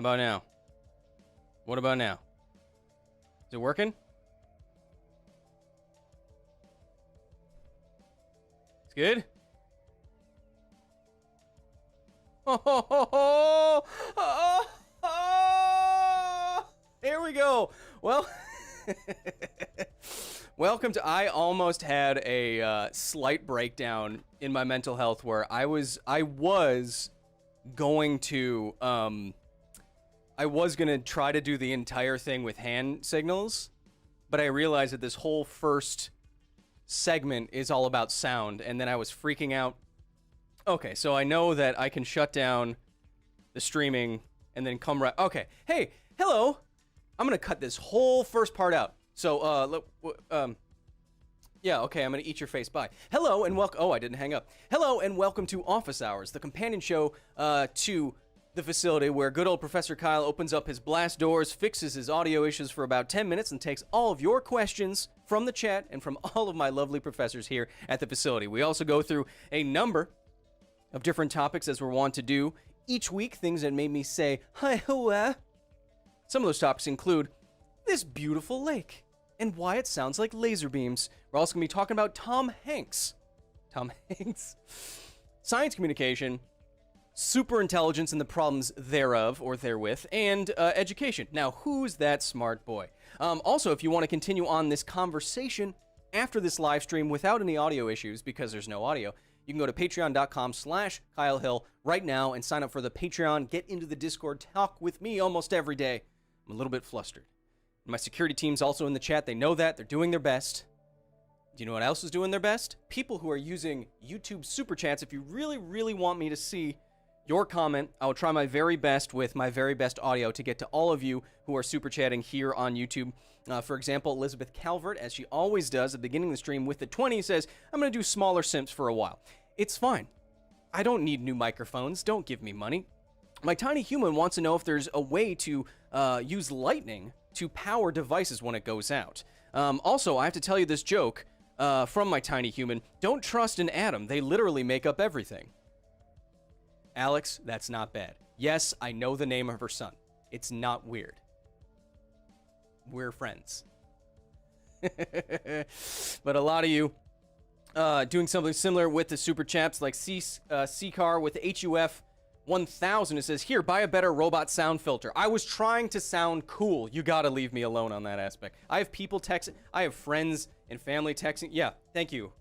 about now? What about now? Is it working? It's good? Here we go. Well, welcome to. I almost had a slight breakdown in my mental health where I was going to try to do the entire thing with hand signals, but I realized that this whole first segment is all about sound, and then I was freaking out. Okay, so I know that I can shut down the streaming and then come right. Okay, hey, hello. I'm gonna cut this whole first part out. So, yeah, okay, I'm gonna eat your face. Bye. Hello and welcome. Oh, I didn't hang up. Hello and welcome to Office Hours, the companion show to the facility where good old Professor Kyle opens up his blast doors, fixes his audio issues for about 10 minutes, and takes all of your questions from the chat and from all of my lovely professors here at the facility. We also go through a number of different topics as we're wont to do each week, things that made me say, hi, hoa. Some of those topics include this beautiful lake and why it sounds like laser beams. We're also going to be talking about Tom Hanks, science communication, superintelligence and the problems thereof or therewith, and education. Now, who's that smart boy? Also, if you want to continue on this conversation after this live stream without any audio issues, because there's no audio, you can go to patreon.com/Kyle Hill right now and sign up for the Patreon. Get into the Discord. Talk with me almost every day. I'm a little bit flustered. My security team's also in the chat. They know that. They're doing their best. Do you know what else is doing their best? People who are using YouTube Super Chats. If you really, really want me to see your comment, I will try my very best with my very best audio to get to all of you who are super chatting here on YouTube. For example, Elizabeth Calvert, as she always does at the beginning of the stream with the 20, says, I'm going to do smaller simps for a while. It's fine. I don't need new microphones. Don't give me money. My tiny human wants to know if there's a way to use lightning to power devices when it goes out. Also, I have to tell you this joke from my tiny human. Don't trust an atom. They literally make up everything. Alex, that's not bad. Yes, I know the name of her son. It's not weird. We're friends. But a lot of you doing something similar with the super chats, like C-Car with HUF 1000. It says, here, buy a better robot sound filter. I was trying to sound cool. You gotta leave me alone on that aspect. I have people texting. I have friends and family texting. Yeah, thank you.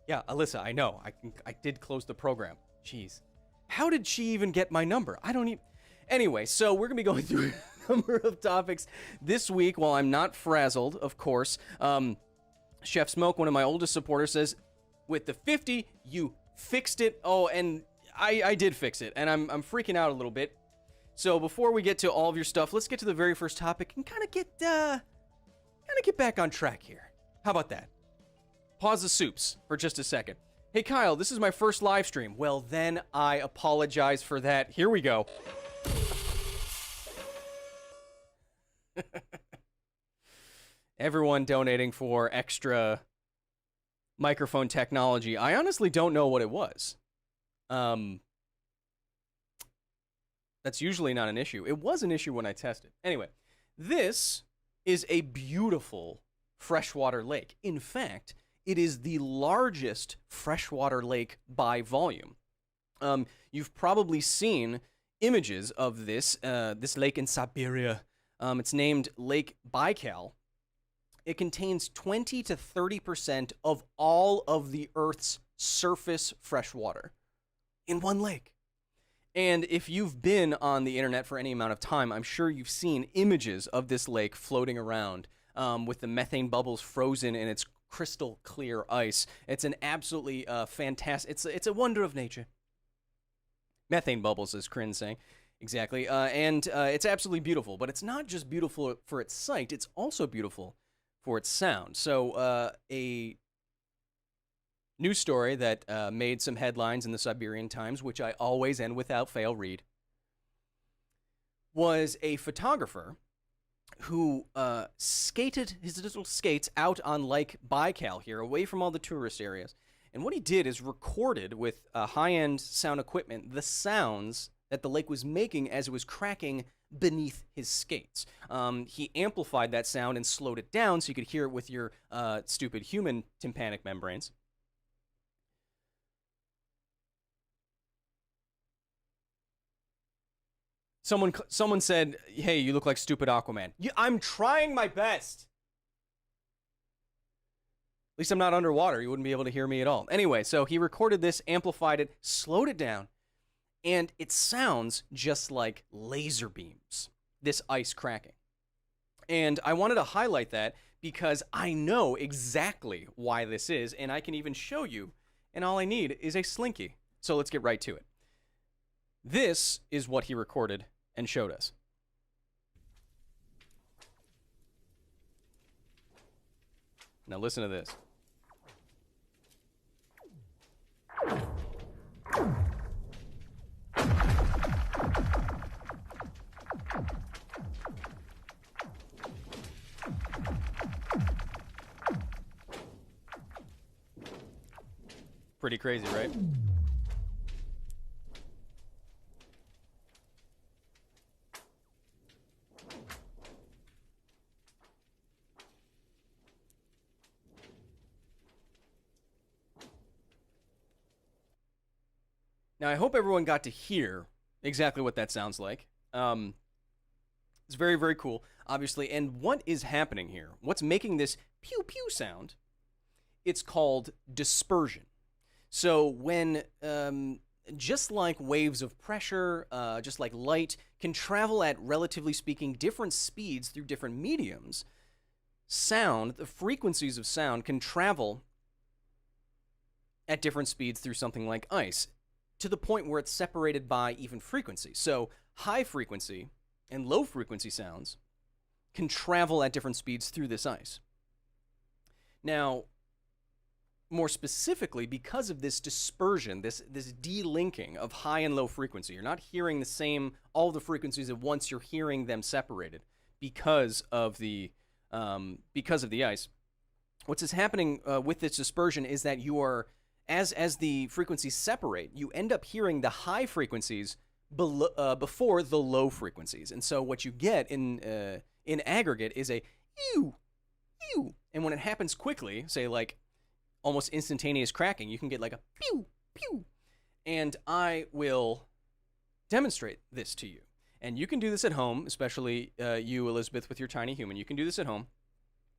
Yeah, Alyssa, I know. I did close the program. Jeez. How did she even get my number? I don't even... Anyway, so we're going to be going through a number of topics this week while I'm not frazzled, of course. Chef Smoke, one of my oldest supporters, says, with the 50, you fixed it. Oh, and I did fix it, and I'm freaking out a little bit. So before we get to all of your stuff, let's get to the very first topic and kind of get back on track here. How about that? Pause the soups for just a second. Hey Kyle, this is my first live stream. Well, then I apologize for that. Here we go. Everyone donating for extra microphone technology. I honestly don't know what it was. That's usually not an issue. It was an issue when I tested. Anyway, this is a beautiful freshwater lake. In fact, it is the largest freshwater lake by volume. You've probably seen images of this lake in Siberia. It's named Lake Baikal. It contains 20 to 30% of all of the Earth's surface freshwater in one lake. And if you've been on the internet for any amount of time, I'm sure you've seen images of this lake floating around with the methane bubbles frozen in its crystal clear ice. It's an absolutely fantastic, it's a wonder of nature. Methane bubbles, as Kryn's saying. Exactly. And it's absolutely beautiful, but it's not just beautiful for its sight, it's also beautiful for its sound. So a news story that made some headlines in the Siberian Times, which I always and without fail read, was a photographer who skated his little skates out on Lake Baikal here, away from all the tourist areas. And what he did is recorded with high-end sound equipment the sounds that the lake was making as it was cracking beneath his skates. He amplified that sound and slowed it down so you could hear it with your stupid human tympanic membranes. Someone said, "Hey, you look like stupid Aquaman." I'm trying my best. At least I'm not underwater. You wouldn't be able to hear me at all. Anyway, so he recorded this, amplified it, slowed it down, and it sounds just like laser beams, this ice cracking. And I wanted to highlight that because I know exactly why this is, and I can even show you, and all I need is a slinky. So let's get right to it. This is what he recorded and showed us. Now listen to this. Pretty crazy, right? Now, I hope everyone got to hear exactly what that sounds like. It's very, very cool, obviously. And what is happening here? What's making this pew-pew sound? It's called dispersion. So when, just like waves of pressure, just like light, can travel at, relatively speaking, different speeds through different mediums, sound, the frequencies of sound, can travel at different speeds through something like ice, to the point where it's separated by even frequency. So high frequency and low frequency sounds can travel at different speeds through this ice. Now, more specifically, because of this dispersion, this delinking of high and low frequency, you're not hearing the same, all the frequencies at once, you're hearing them separated because of the ice. What's happening with this dispersion is that you are, as the frequencies separate, you end up hearing the high frequencies before the low frequencies. And so what you get in aggregate is a ew, ew. And when it happens quickly, say like almost instantaneous cracking, you can get like a pew, pew. And I will demonstrate this to you. And you can do this at home, especially you, Elizabeth, with your tiny human. You can do this at home.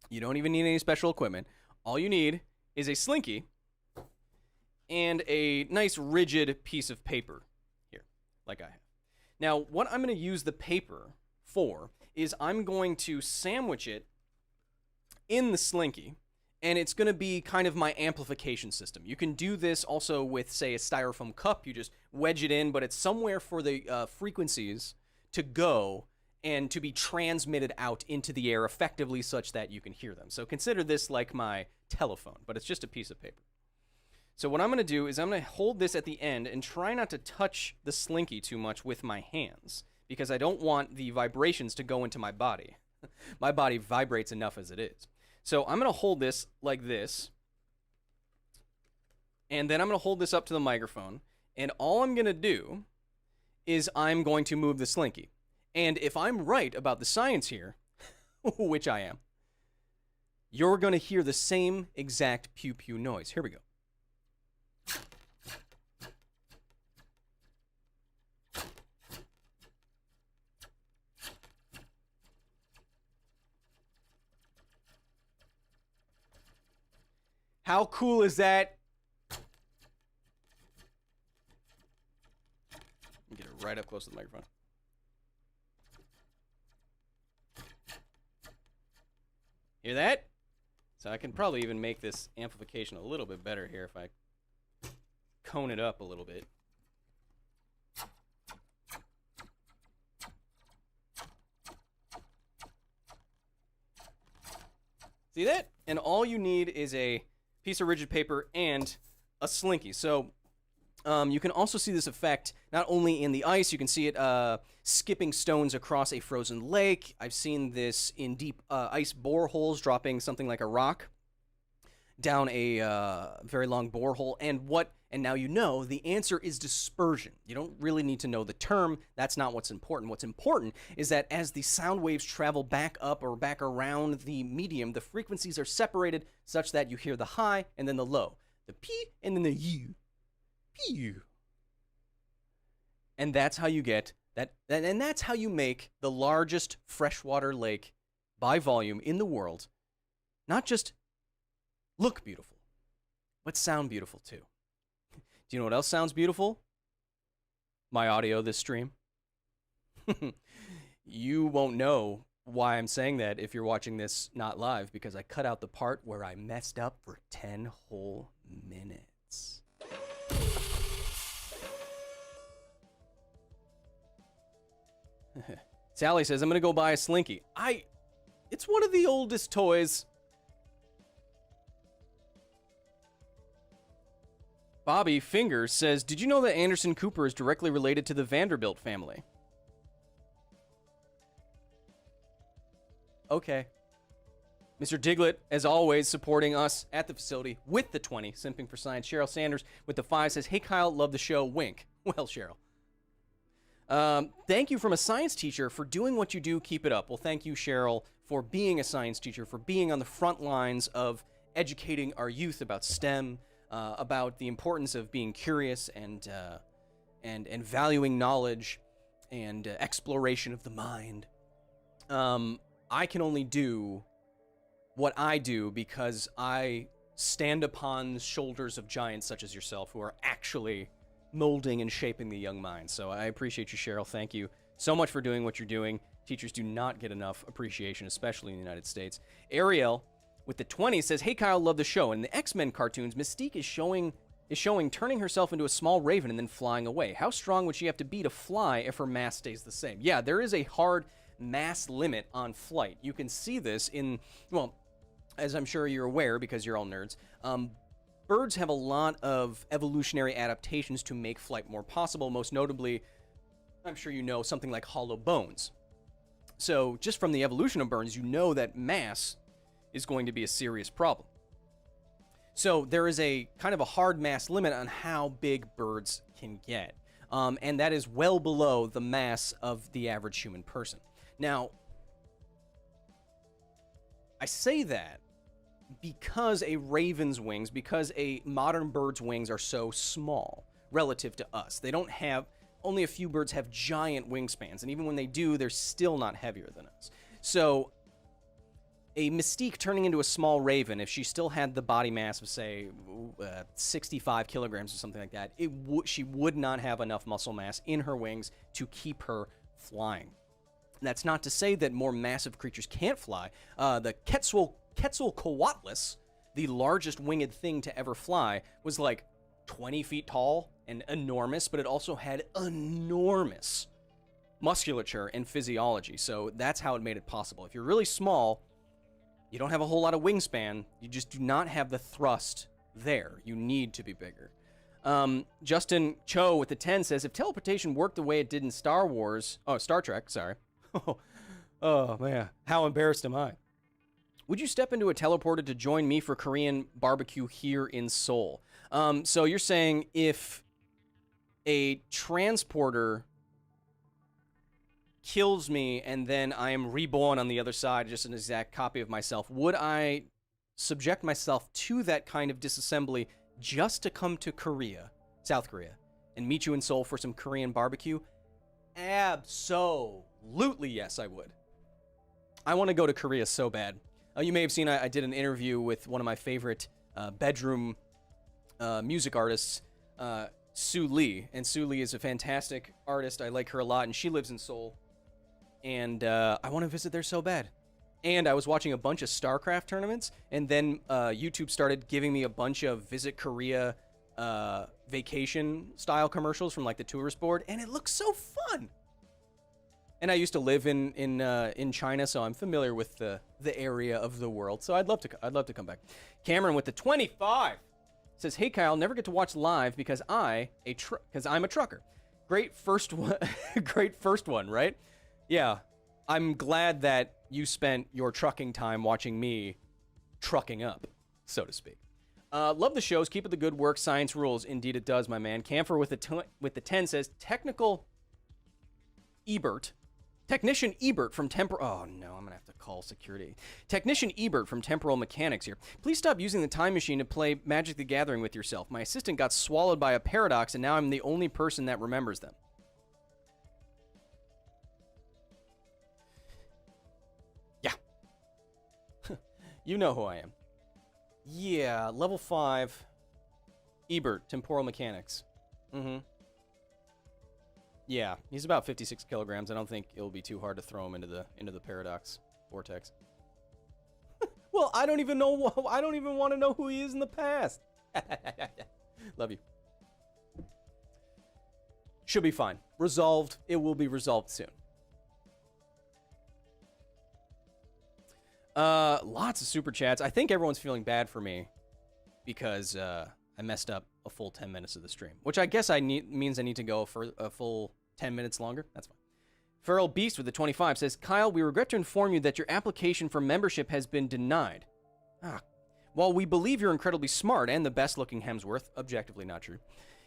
You don't even need any special equipment. All you need is a slinky and a nice rigid piece of paper here, like I have. Now, what I'm going to use the paper for is I'm going to sandwich it in the slinky, and it's going to be kind of my amplification system. You can do this also with, say, a styrofoam cup. You just wedge it in, but it's somewhere for the frequencies to go and to be transmitted out into the air effectively such that you can hear them. So consider this like my telephone, but it's just a piece of paper. So what I'm going to do is I'm going to hold this at the end and try not to touch the slinky too much with my hands, because I don't want the vibrations to go into my body. My body vibrates enough as it is. So I'm going to hold this like this, and then I'm going to hold this up to the microphone, and all I'm going to do is I'm going to move the slinky. And if I'm right about the science here, which I am, you're going to hear the same exact pew-pew noise. Here we go. How cool is that? Get it right up close to the microphone. Hear that? So I can probably even make this amplification a little bit better here if I cone it up a little bit. See that? And all you need is a piece of rigid paper and a slinky. So you can also see this effect not only in the ice, you can see it skipping stones across a frozen lake. I've seen this in deep ice boreholes, dropping something like a rock down a very long borehole. And what And now you know the answer is dispersion. You don't really need to know the term. That's not what's important. What's important is that as the sound waves travel back up or back around the medium, the frequencies are separated such that you hear the high and then the low, the P and then the U. Pew. And that's how you get that, and that's how you make the largest freshwater lake by volume in the world not just look beautiful, but sound beautiful too. Do you know what else sounds beautiful? My audio this stream. You won't know why I'm saying that if you're watching this not live, because I cut out the part where I messed up for 10 whole minutes. Sally says, I'm going to go buy a Slinky. It's one of the oldest toys. Bobby Fingers says, did you know that Anderson Cooper is directly related to the Vanderbilt family? Okay. Mr. Diglett, as always, supporting us at the facility with the 20, simping for science. Cheryl Sanders with the 5 says, hey, Kyle, love the show. Wink. Well, Cheryl. Thank you from a science teacher for doing what you do. Keep it up. Well, thank you, Cheryl, for being a science teacher, for being on the front lines of educating our youth about STEM, about the importance of being curious and valuing knowledge and exploration of the mind. I can only do what I do because I stand upon the shoulders of giants such as yourself who are actually molding and shaping the young mind. So I appreciate you, Cheryl. Thank you so much for doing what you're doing. Teachers do not get enough appreciation, especially in the United States. Ariel with the 20 says, hey, Kyle, love the show. In the X-Men cartoons, Mystique is showing turning herself into a small raven and then flying away. How strong would she have to be to fly if her mass stays the same? Yeah, there is a hard mass limit on flight. You can see this in, well, as I'm sure you're aware because you're all nerds, birds have a lot of evolutionary adaptations to make flight more possible, most notably, I'm sure you know, something like hollow bones. So just from the evolution of birds, you know that mass is going to be a serious problem. So there is a kind of a hard mass limit on how big birds can get. And that is well below the mass of the average human person. Now, I say that because a raven's wings, because a modern bird's wings are so small relative to us. They don't have, only a few birds have giant wingspans, and even when they do, they're still not heavier than us. So a Mystique turning into a small raven, if she still had the body mass of, say, 65 kilograms or something like that, she would not have enough muscle mass in her wings to keep her flying. That's not to say that more massive creatures can't fly. The Quetzalcoatlus, the largest winged thing to ever fly, was like 20 feet tall and enormous, but it also had enormous musculature and physiology. So that's how it made it possible. If you're really small, you don't have a whole lot of wingspan. You just do not have the thrust there. You need to be bigger. Justin Cho with the 10 says, if teleportation worked the way it did in Star Trek, sorry. Oh, man. How embarrassed am I? Would you step into a teleporter to join me for Korean barbecue here in Seoul? So you're saying if a transporter kills me and then I am reborn on the other side, just an exact copy of myself, would I subject myself to that kind of disassembly just to come to Korea, South Korea, and meet you in Seoul for some Korean barbecue? Absolutely, yes, I would. I want to go to Korea so bad. You may have seen I did an interview with one of my favorite bedroom music artists, Sue Lee. And Sue Lee is a fantastic artist. I like her a lot, and she lives in Seoul. And I want to visit there so bad. And I was watching a bunch of StarCraft tournaments, and then YouTube started giving me a bunch of Visit Korea vacation-style commercials from like the tourist board, and it looks so fun. And I used to live in China, so I'm familiar with the area of the world. So I'd love to come back. Cameron with the 25 says, "Hey Kyle, never get to watch live because I'm a trucker. Great first one, great first one, right? Yeah, I'm glad that you spent your trucking time watching me trucking up, so to speak. Love the shows. Keep up the good work. Science rules. Indeed, it does, my man. Camphor with the 10 says technical Ebert. Technician Ebert from Temporal... Oh, no, I'm going to have to call security. Technician Ebert from Temporal Mechanics here. Please stop using the time machine to play Magic the Gathering with yourself. My assistant got swallowed by a paradox, and now I'm the only person that remembers them. Yeah. You know who I am. Yeah, level 5. Ebert, Temporal Mechanics. Mm-hmm. Yeah, he's about 56 kilograms. I don't think it'll be too hard to throw him into the paradox vortex. Well, I don't even want to know who he is in the past. Love you. Should be fine. Resolved. It will be resolved soon. Lots of super chats. I think everyone's feeling bad for me because I messed up a full 10 minutes of the stream, which I guess means I need to go for a full 10 minutes longer. That's fine. Feral Beast with the 25 says, Kyle, we regret to inform you that your application for membership has been denied. While we believe you're incredibly smart and the best-looking Hemsworth, objectively not true,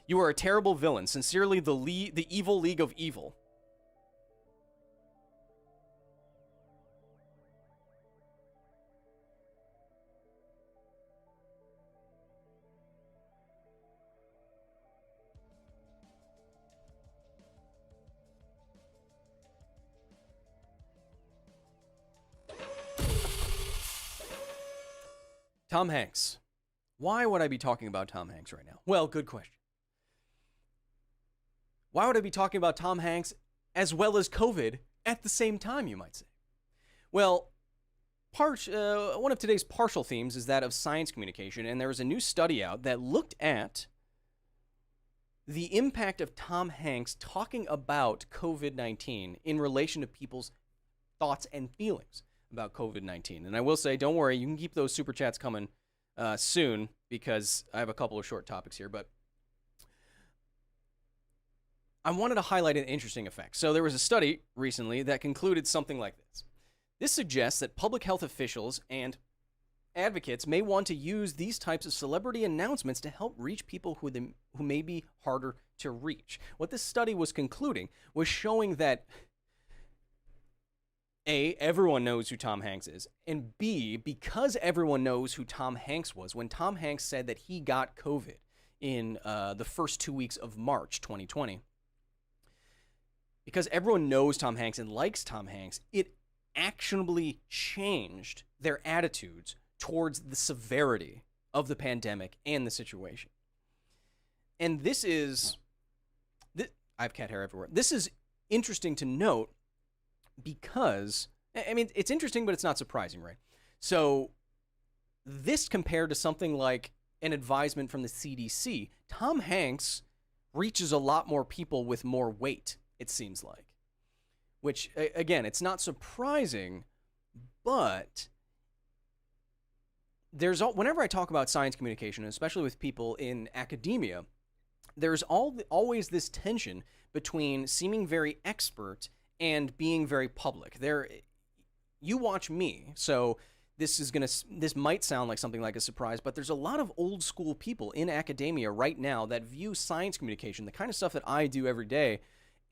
you are a terrible villain. Sincerely, the Evil League of Evil. Tom Hanks. Why would I be talking about Tom Hanks right now? Well, good question. Why would I be talking about Tom Hanks as well as COVID at the same time, you might say? Well, one of today's partial themes is that of science communication, and there was a new study out that looked at the impact of Tom Hanks talking about COVID-19 in relation to people's thoughts and feelings about COVID-19. And I will say, don't worry, you can keep those super chats coming soon because I have a couple of short topics here, but I wanted to highlight an interesting effect. So there was a study recently that concluded something like this. This suggests that public health officials and advocates may want to use these types of celebrity announcements to help reach people who may be harder to reach. What this study was concluding was showing that A, everyone knows who Tom Hanks is, and B, because everyone knows who Tom Hanks was, when Tom Hanks said that he got COVID in the first 2 weeks of March 2020, because everyone knows Tom Hanks and likes Tom Hanks, it actionably changed their attitudes towards the severity of the pandemic and the situation. And I have cat hair everywhere. This is interesting to note because, I mean, it's interesting, but it's not surprising, right? So this compared to something like an advisement from the CDC, Tom Hanks reaches a lot more people with more weight, it seems like. Which, again, it's not surprising, but whenever I talk about science communication, especially with people in academia, there's always this tension between seeming very expert and being very public. You watch me, so this might sound like something like a surprise, but there's a lot of old school people in academia right now that view science communication, the kind of stuff that I do every day,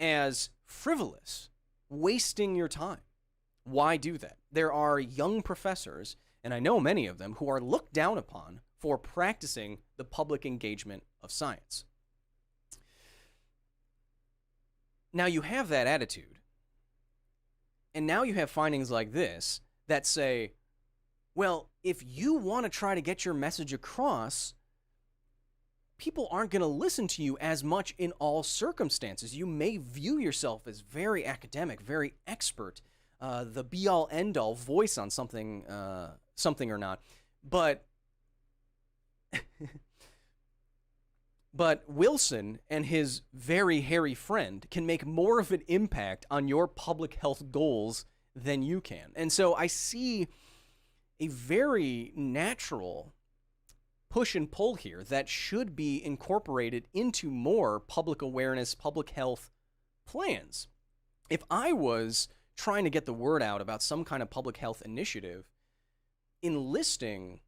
as frivolous, wasting your time. Why do that? There are young professors, and I know many of them, who are looked down upon for practicing the public engagement of science. Now you have that attitude. And now you have findings like this that say, well, if you want to try to get your message across, people aren't going to listen to you as much in all circumstances. You may view yourself as very academic, very expert, the be-all, end-all voice on something or not. But Wilson and his very hairy friend can make more of an impact on your public health goals than you can. And so I see a very natural push and pull here that should be incorporated into more public awareness, public health plans. If I was trying to get the word out about some kind of public health initiative, enlisting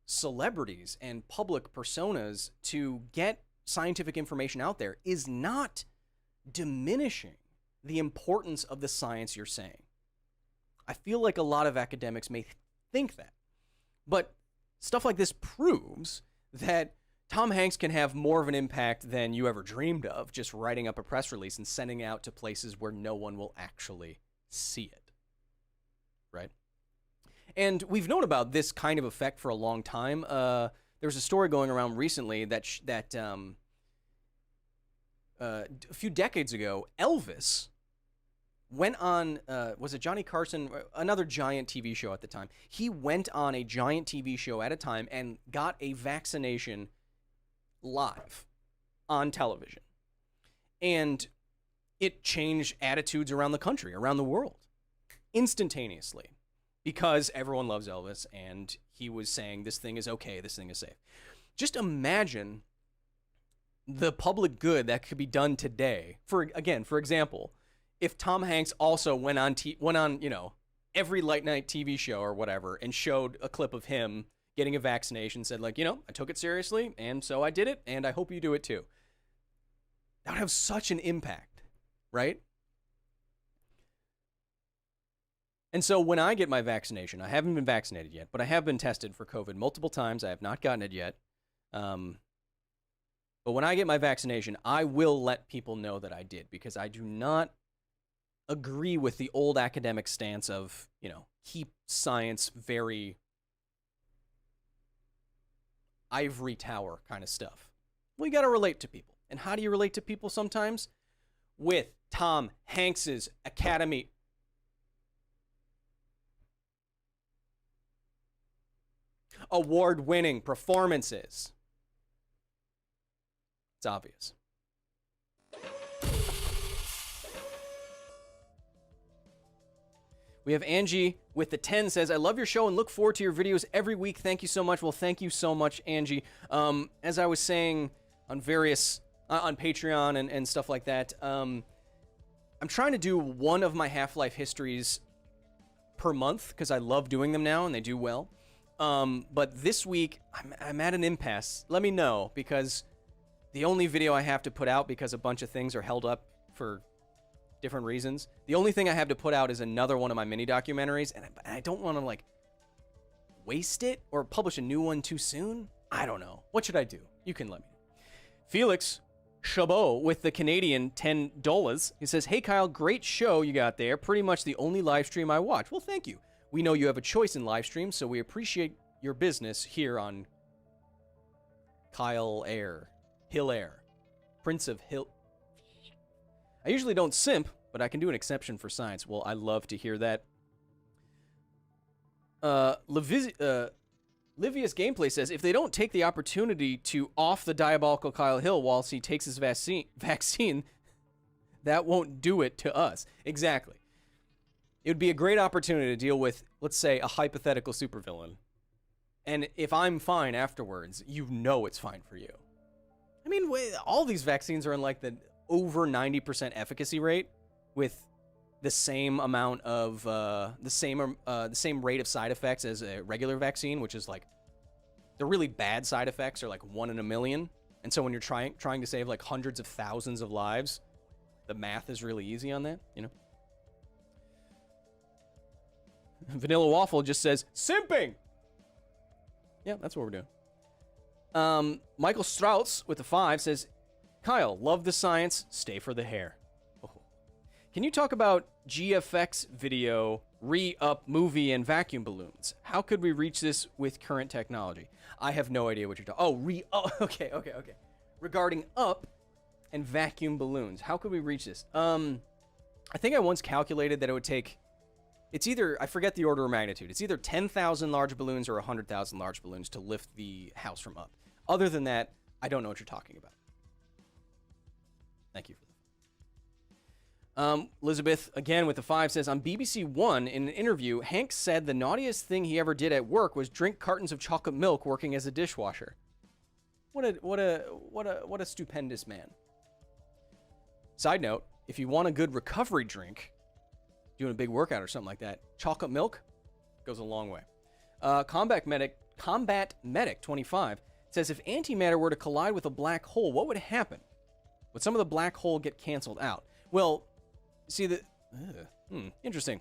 celebrities and public personas to get scientific information out there is not diminishing the importance of the science you're saying. I feel like a lot of academics may think that. But stuff like this proves that Tom Hanks can have more of an impact than you ever dreamed of, just writing up a press release and sending it out to places where no one will actually see it. Right? And we've known about this kind of effect for a long time. There was a story going around recently that a few decades ago, Elvis went on, was it Johnny Carson? Another giant TV show at the time. He went on a giant TV show at a time and got a vaccination live on television. And it changed attitudes around the country, around the world, instantaneously. Because everyone loves Elvis, and he was saying, this thing is okay, this thing is safe. Just imagine the public good that could be done today. For example, if Tom Hanks also went on, every late night TV show or whatever and showed a clip of him getting a vaccination, said like, I took it seriously, and so I did it, and I hope you do it too. That would have such an impact, right? And so when I get my vaccination, I haven't been vaccinated yet, but I have been tested for COVID multiple times. I have not gotten it yet. But when I get my vaccination, I will let people know that I did, because I do not agree with the old academic stance of, keep science very ivory tower kind of stuff. Well, you got to relate to people. And how do you relate to people sometimes? With Tom Hanks's Academy Award-winning performances. It's obvious. We have Angie with the 10 says, I love your show and look forward to your videos every week. Thank you so much. Well, thank you so much, Angie. As I was saying on various, on Patreon and stuff like that, I'm trying to do one of my Half-Life histories per month because I love doing them now and they do well. But this week, I'm at an impasse. Let me know, because the only video I have to put out, because a bunch of things are held up for different reasons, the only thing I have to put out is another one of my mini documentaries, and I don't want to, waste it or publish a new one too soon. I don't know. What should I do? You can let me know. Felix Chabot with the Canadian $10. He says, hey, Kyle, great show you got there. Pretty much the only live stream I watch. Well, thank you. We know you have a choice in live streams, so we appreciate your business here on Hill Air, Prince of Hill. I usually don't simp, but I can do an exception for science. Well, I love to hear that. Livius Gameplay says, if they don't take the opportunity to off the diabolical Kyle Hill whilst he takes his vaccine, that won't do it to us. Exactly. It would be a great opportunity to deal with, let's say, a hypothetical supervillain. And if I'm fine afterwards, it's fine for you. I mean, all these vaccines are in the over 90% efficacy rate with the same amount of, the same rate of side effects as a regular vaccine, which is the really bad side effects are 1 in a million. And so when you're trying to save hundreds of thousands of lives, the math is really easy on that, Vanilla Waffle just says, simping! Yeah, that's what we're doing. Michael Strauss with the 5 says, Kyle, love the science, stay for the hair. Oh. Can you talk about GFX video, re-up movie, and vacuum balloons? How could we reach this with current technology? I have no idea what you're talking about. Oh, re-up. Okay. Regarding up and vacuum balloons, how could we reach this? I think I once calculated that it would take... It's either, I forget the order of magnitude, it's either 10,000 large balloons or 100,000 large balloons to lift the house from up. Other than that, I don't know what you're talking about. Thank you for that. Elizabeth, again with the 5, says, on BBC One, in an interview, Hank said the naughtiest thing he ever did at work was drink cartons of chocolate milk working as a dishwasher. What a stupendous man. Side note, if you want a good recovery drink, doing a big workout or something like that, chocolate milk goes a long way. Combat Medic Combat Medic 25 says, if antimatter were to collide with a black hole, what would happen? Would some of the black hole get canceled out? Well, see, interesting.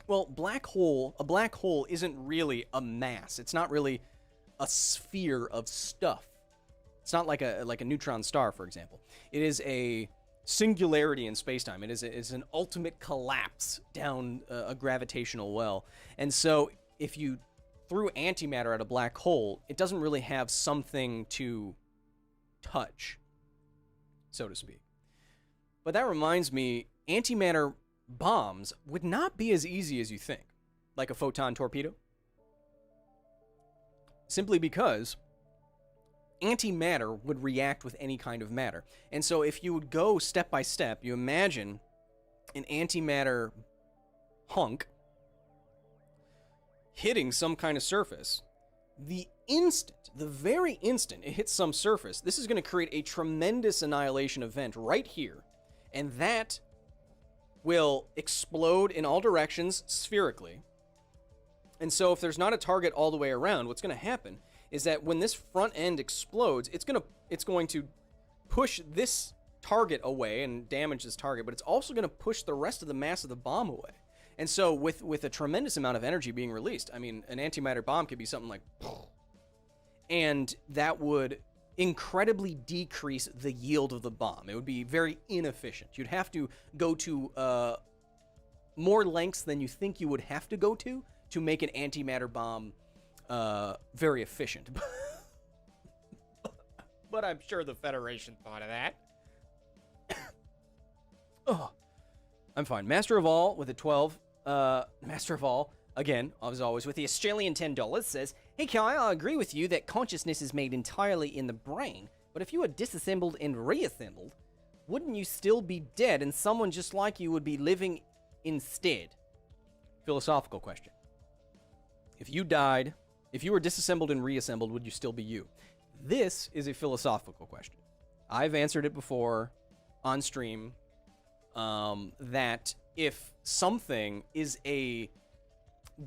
Well, a black hole isn't really a mass. It's not really a sphere of stuff. It's not like a neutron star, for example. It is a singularity in spacetime. It is an ultimate collapse down a gravitational well. And so if you threw antimatter at a black hole, it doesn't really have something to touch, so to speak. But that reminds me, antimatter bombs would not be as easy as you think, like a photon torpedo. Simply because antimatter would react with any kind of matter. And so if you would go step by step, you imagine an antimatter hunk hitting some kind of surface. The very instant it hits some surface, this is going to create a tremendous annihilation event right here. And that will explode in all directions spherically. And so if there's not a target all the way around, what's going to happen is that when this front end explodes, it's going to push this target away and damage this target, but it's also going to push the rest of the mass of the bomb away. And so with a tremendous amount of energy being released, I mean, an antimatter bomb could be something like, and that would incredibly decrease the yield of the bomb. It would be very inefficient. You'd have to go to more lengths than you think you would have to go to make an antimatter bomb very efficient. But I'm sure the Federation thought of that. Oh, I'm fine. Master of All with a 12. Master of All, again, as always, with the Australian $10, says, hey, Kyle, I agree with you that consciousness is made entirely in the brain, but if you were disassembled and reassembled, wouldn't you still be dead and someone just like you would be living instead? Philosophical question. If you died, if you were disassembled and reassembled, would you still be you? This is a philosophical question. I've answered it before on stream, that if something is a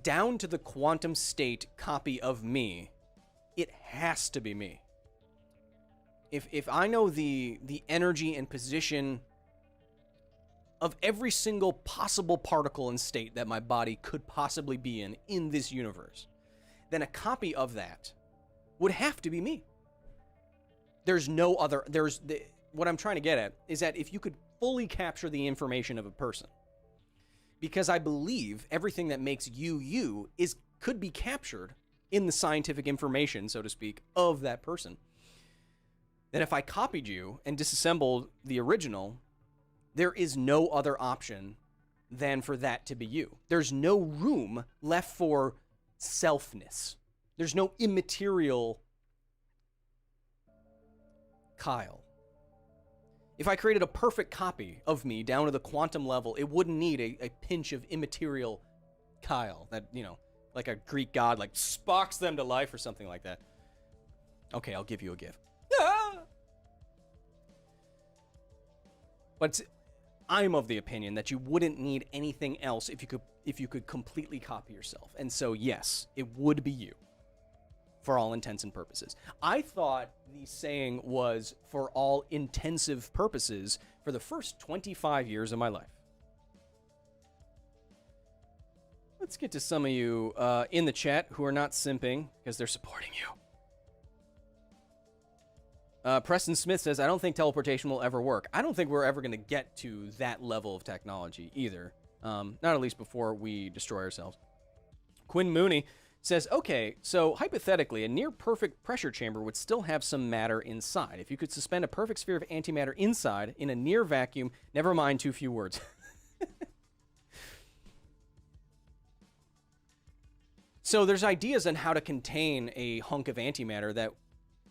down to the quantum state copy of me, it has to be me. If I know the energy and position of every single possible particle and state that my body could possibly be in this universe, then a copy of that would have to be me. There's no other, what I'm trying to get at is that if you could fully capture the information of a person, because I believe everything that makes you could be captured in the scientific information, so to speak, of that person, then if I copied you and disassembled the original, there is no other option than for that to be you. There's no room left for selfness. There's no immaterial Kyle. If I created a perfect copy of me down to the quantum level, it wouldn't need a pinch of immaterial Kyle that, like a Greek god, like sparks them to life or something like that. Okay, I'll give you a gift. Ah! But I'm of the opinion that you wouldn't need anything else if you could completely copy yourself. And so, yes, it would be you. For all intents and purposes. I thought the saying was for all intensive purposes for the first 25 years of my life. Let's get to some of you in the chat who are not simping because they're supporting you. Preston Smith says, I don't think teleportation will ever work. I don't think we're ever going to get to that level of technology either. Not at least before we destroy ourselves. Quinn Mooney says, okay, so hypothetically, a near-perfect pressure chamber would still have some matter inside. If you could suspend a perfect sphere of antimatter inside in a near vacuum, never mind too few words. So there's ideas on how to contain a hunk of antimatter that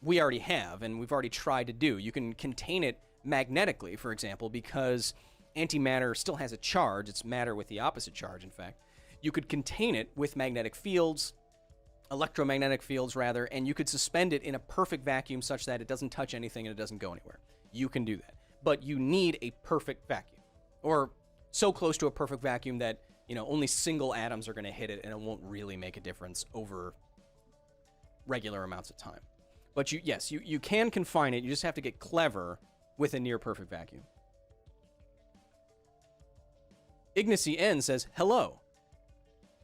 we already have, and we've already tried to do. You can contain it magnetically, for example, because antimatter still has a charge. It's matter with the opposite charge, in fact. You could contain it with magnetic fields, electromagnetic fields rather, and you could suspend it in a perfect vacuum such that it doesn't touch anything and it doesn't go anywhere. You can do that. But you need a perfect vacuum, or so close to a perfect vacuum that, only single atoms are going to hit it and it won't really make a difference over regular amounts of time. But yes, you can confine it. You just have to get clever with a near perfect vacuum. Ignacy N says, hello.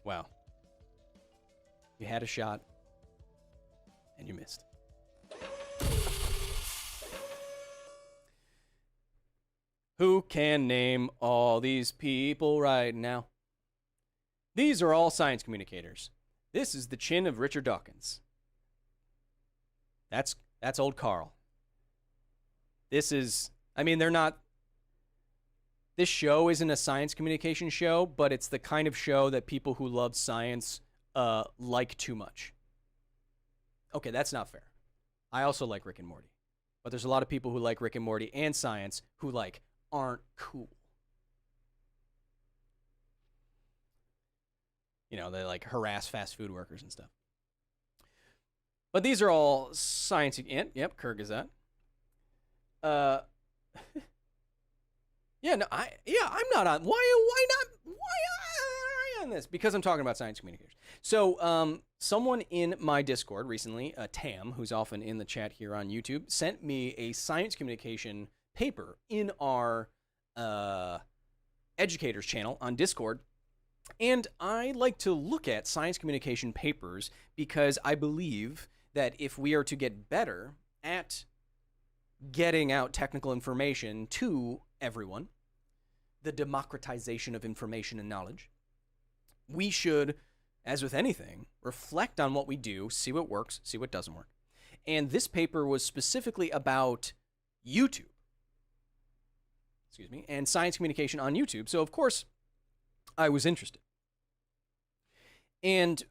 Wow. You had a shot, and you missed. Who can name all these people right now? These are all science communicators. This is the chin of Richard Dawkins. That's old Carl. This is, I mean, they're not, this show isn't a science communication show, but it's the kind of show that people who love science like too much. Okay, that's not fair. I also like Rick and Morty. But there's a lot of people who like Rick and Morty and science who aren't cool. You know, they harass fast food workers and stuff. But these are all science. Yep, Kyrgyzstan. I'm not on. Why on this? Because I'm talking about science communicators. So, someone in my Discord recently, Tam, who's often in the chat here on YouTube, sent me a science communication paper in our educators channel on Discord. And I like to look at science communication papers because I believe that if we are to get better at getting out technical information to everyone, the democratization of information and knowledge, we should, as with anything, reflect on what we do, see what works, see what doesn't work. And this paper was specifically about YouTube. And science communication on YouTube. So, of course, I was interested. And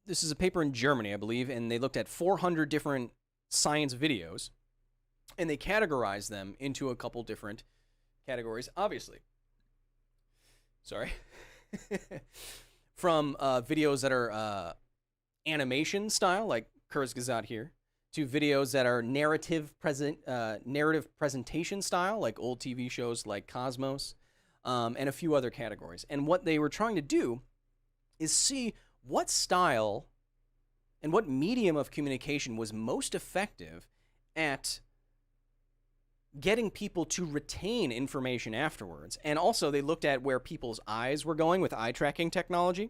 this is a paper in Germany, I believe, and they looked at 400 different science videos, and they categorized them into a couple different categories, obviously. Sorry. From videos that are animation style, like Kurzgesagt here, to videos that are narrative presentation style, like old TV shows like Cosmos, and a few other categories. And what they were trying to do is see what style and what medium of communication was most effective at getting people to retain information afterwards. And also they looked at where people's eyes were going with eye tracking technology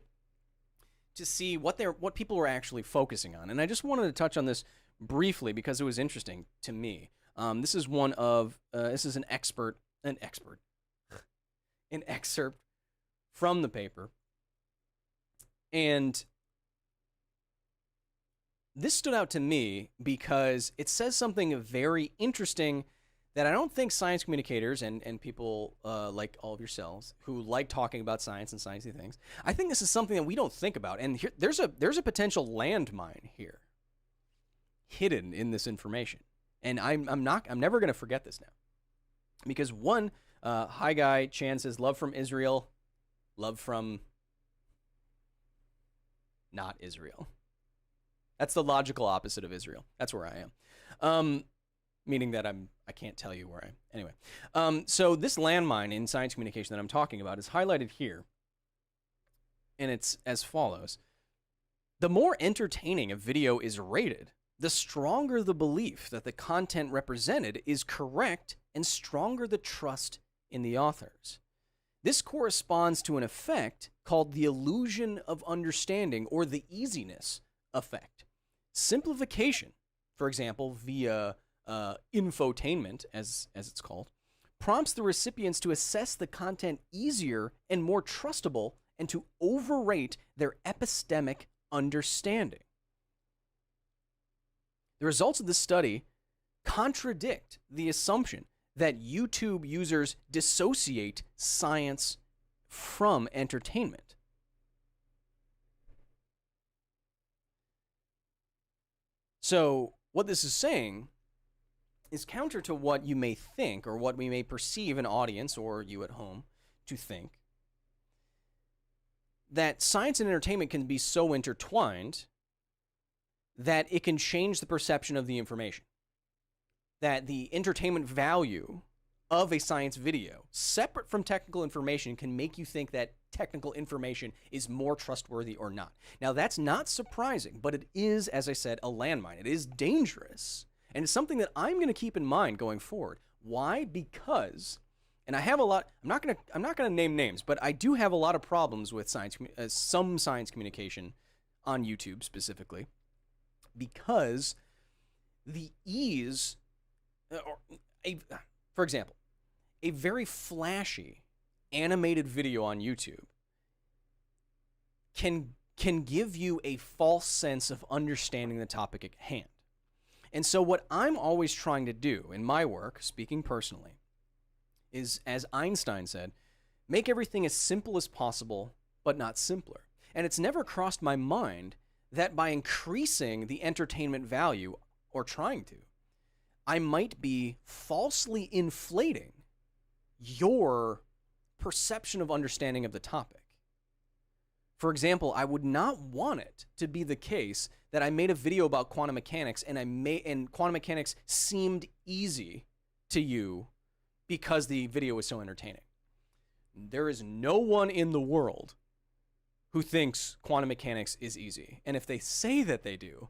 to see what people were actually focusing on. And I just wanted to touch on this briefly because it was interesting to me. This is an excerpt from the paper. And this stood out to me because it says something very interesting that I don't think science communicators and people like all of yourselves who like talking about science and sciencey things, I think this is something that we don't think about. And here, there's a potential landmine here hidden in this information. And I'm never going to forget this now. Because one, Hi Guy Chan says, love from Israel, love from not Israel. That's the logical opposite of Israel. That's where I am. Meaning that I can't tell you where I am. Anyway, so this landmine in science communication that I'm talking about is highlighted here. And it's as follows. The more entertaining a video is rated, the stronger the belief that the content represented is correct and stronger the trust in the authors. This corresponds to an effect called the illusion of understanding or the easiness effect. Simplification, for example, via infotainment, as it's called, prompts the recipients to assess the content easier and more trustable and to overrate their epistemic understanding. The results of this study contradict the assumption that YouTube users dissociate science from entertainment. So, what this is saying is counter to what you may think or what we may perceive an audience or you at home to think, that science and entertainment can be so intertwined that it can change the perception of the information. That the entertainment value of a science video, separate from technical information, can make you think that technical information is more trustworthy or not. Now, that's not surprising, but it is, as I said, a landmine. It is dangerous, and it's something that I'm going to keep in mind going forward. Why? Because, and I have a lot, I'm not going to name names, but I do have a lot of problems with some science communication on YouTube specifically, because the ease, for example, a very flashy animated video on YouTube can give you a false sense of understanding the topic at hand. And so what I'm always trying to do in my work, speaking personally, is, as Einstein said, make everything as simple as possible, but not simpler. And it's never crossed my mind that by increasing the entertainment value, or trying to, I might be falsely inflating your perception of understanding of the topic. For example, I would not want it to be the case that I made a video about quantum mechanics and quantum mechanics seemed easy to you because the video was so entertaining. There is no one in the world who thinks quantum mechanics is easy. And if they say that they do,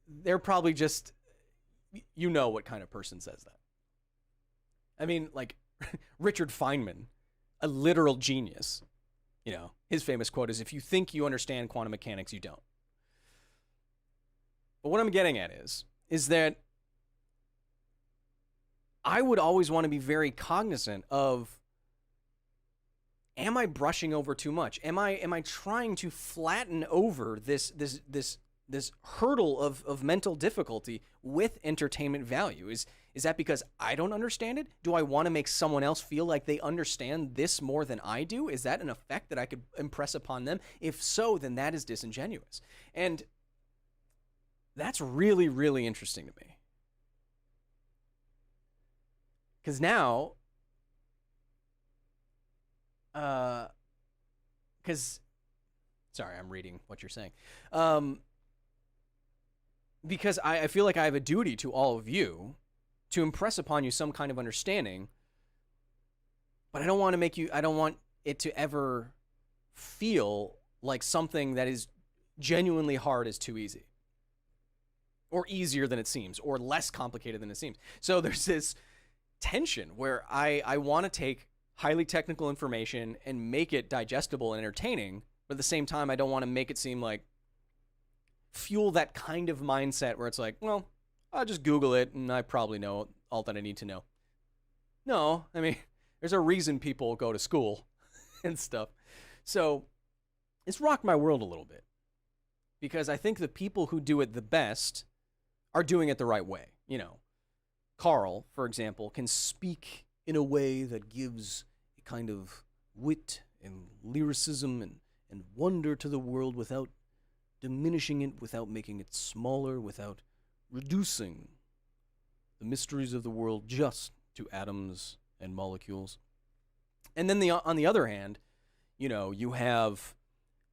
they're probably just, you know what kind of person says that. I mean, like, Richard Feynman, a literal genius. You know, his famous quote is, if you think you understand quantum mechanics, you don't. But what I'm getting at is that I would always want to be very cognizant of, am I brushing over too much? Am I trying to flatten over this hurdle of mental difficulty with entertainment value? Is that because I don't understand it? Do I want to make someone else feel like they understand this more than I do? Is that an effect that I could impress upon them? If so, then that is disingenuous. And that's really, really interesting to me. Because now, sorry, I'm reading what you're saying. Because I feel like I have a duty to all of you to impress upon you some kind of understanding, but I don't want it to ever feel like something that is genuinely hard is too easy, or easier than it seems, or less complicated than it seems. So there's this tension where I want to take highly technical information and make it digestible and entertaining, but at the same time, I don't want to make it seem like fuel that kind of mindset where it's like, well, I'll just Google it and I probably know all that I need to know. No, I mean, there's a reason people go to school and stuff. So it's rocked my world a little bit, because I think the people who do it the best are doing it the right way. You know, Carl, for example, can speak in a way that gives a kind of wit and lyricism and wonder to the world without diminishing it, without making it smaller, without reducing the mysteries of the world just to atoms and molecules. And then on the other hand, you know, you have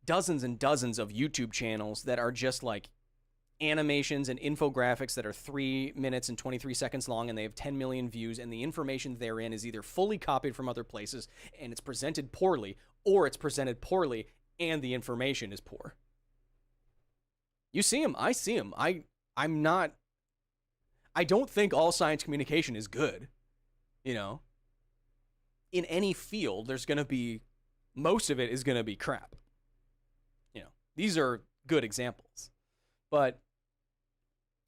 dozens and dozens of YouTube channels that are just like animations and infographics that are 3 minutes and 23 seconds long, and they have 10 million views, and the information therein is either fully copied from other places and it's presented poorly, or it's presented poorly and the information is poor. You see them. I see them. I don't think all science communication is good. You know, in any field, there's going to be, most of it is going to be crap. You know, these are good examples, but